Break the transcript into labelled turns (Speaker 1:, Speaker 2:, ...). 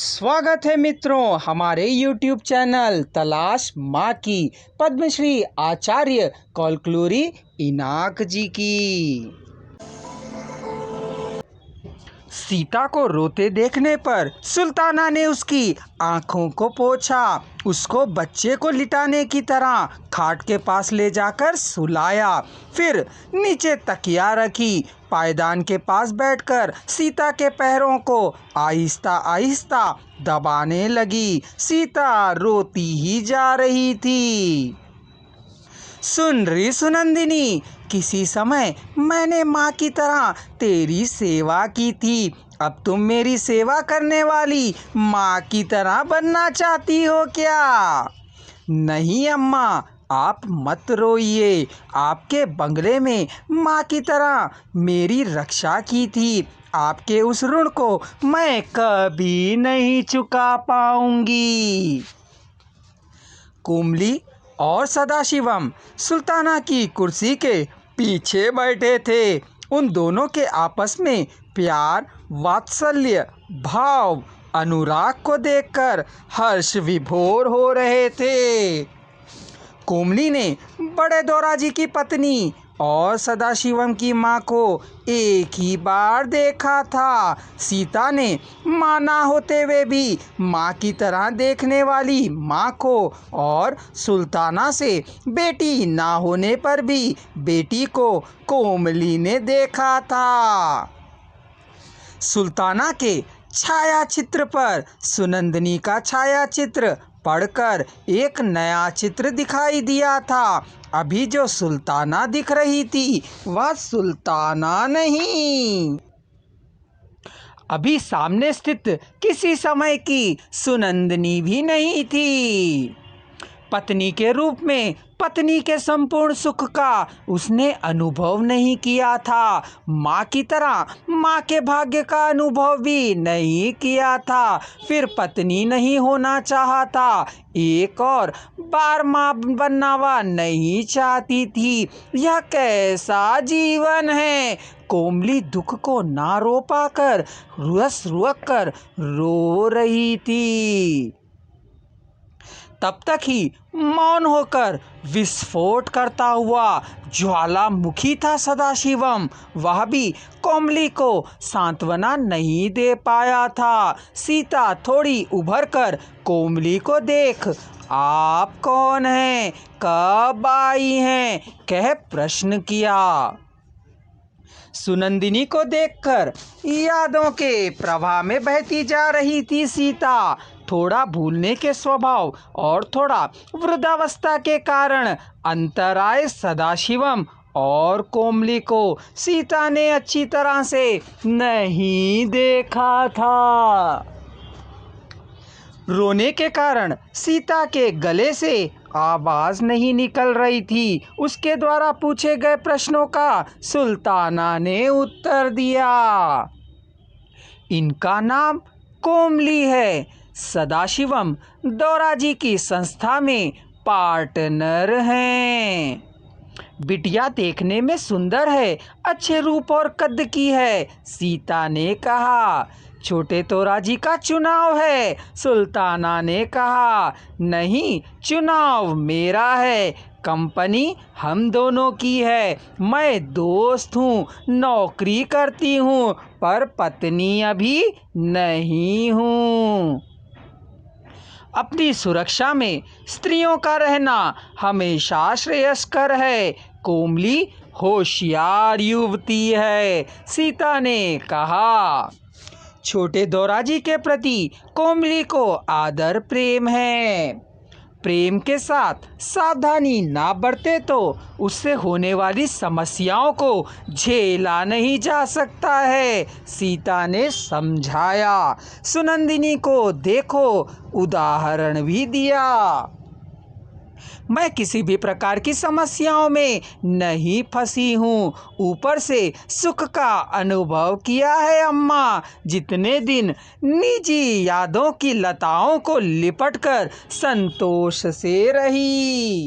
Speaker 1: स्वागत है मित्रों हमारे YouTube चैनल तलाश माँ की पद्मश्री आचार्य कौलक्लूरी इनाक जी की। सीता को रोते देखने पर सुल्ताना ने उसकी आंखों को पोंछा, उसको बच्चे को लिटाने की तरह खाट के पास ले जाकर सुलाया, फिर नीचे तकिया रखी, पायदान के पास बैठकर सीता के पैरों को आहिस्ता आहिस्ता दबाने लगी। सीता रोती ही जा रही थी। सुन रही सुनंदिनी, किसी समय मैंने माँ की तरह तेरी सेवा की थी, अब तुम मेरी सेवा करने वाली माँ की तरह बनना चाहती हो क्या? नहीं अम्मा, आप मत रोइए। आपके बंगले में माँ की तरह मेरी रक्षा की थी, आपके उस ऋण को मैं कभी नहीं चुका पाऊंगी। कोमली और सदाशिवम सुल्ताना की कुर्सी के पीछे बैठे थे। उन दोनों के आपस में प्यार, वात्सल्य, भाव, अनुराग को देखकर हर्ष विभोर हो रहे थे। कोमली ने बड़े दोराजी की पत्नी और सदाशिवम की माँ को एक ही बार देखा था। सीता ने माँ ना होते हुए भी माँ की तरह देखने वाली माँ को और सुल्ताना से बेटी ना होने पर भी बेटी को कोमली ने देखा था। सुल्ताना के छाया चित्र पर सुनंदिनी का छाया चित्र पढ़कर एक नया चित्र दिखाई दिया था। अभी जो सुल्ताना दिख रही थी वह सुल्ताना नहीं, अभी सामने स्थित किसी समय की सुनंदिनी भी नहीं थी। पत्नी के रूप में पत्नी के संपूर्ण सुख का उसने अनुभव नहीं किया था, माँ की तरह माँ के भाग्य का अनुभव भी नहीं किया था, फिर पत्नी नहीं होना चाहा था, एक और बार माँ बनना वह नहीं चाहती थी। यह कैसा जीवन है? कोमली दुख को ना रो पाकर रुअस रुअक कर रो रही थी। तब तक ही मौन होकर विस्फोट करता हुआ ज्वालामुखी था सदाशिवम। वह भी कोमली को सांत्वना नहीं दे पाया था। सीता थोड़ी उभर कर कोमली को देख आप कौन हैं, कब आई हैं, कह प्रश्न किया। सुनंदिनी को देखकर यादों के प्रवाह में बहती जा रही थी सीता। थोड़ा भूलने के स्वभाव और थोड़ा वृद्धावस्था के कारण अंतर आए सदाशिवम और कोमली को सीता ने अच्छी तरह से नहीं देखा था। रोने के कारण सीता के गले से आवाज नहीं निकल रही थी। उसके द्वारा पूछे गए प्रश्नों का सुल्ताना ने उत्तर दिया। इनका नाम कोमली है, सदाशिवम दोराजी की संस्था में पार्टनर हैं। बिटिया देखने में सुंदर है, अच्छे रूप और कद की है, सीता ने कहा। छोटे दोराजी का चुनाव है, सुल्ताना ने कहा। नहीं, चुनाव मेरा है, कंपनी हम दोनों की है। मैं दोस्त हूँ, नौकरी करती हूँ, पर पत्नी अभी नहीं हूँ। अपनी सुरक्षा में स्त्रियों का रहना हमेशा श्रेयस्कर है। कोमली होशियार युवती है, सीता ने कहा। छोटे दोराजी के प्रति कोमली को आदर प्रेम है। प्रेम के साथ सावधानी ना बरते तो उससे होने वाली समस्याओं को झेला नहीं जा सकता है, सीता ने समझाया। सुनंदिनी को देखो, उदाहरण भी दिया। मैं किसी भी प्रकार की समस्याओं में नहीं फंसी हूँ, ऊपर से सुख का अनुभव किया है अम्मा। जितने दिन निजी यादों की लताओं को लिपटकर संतोष से रही।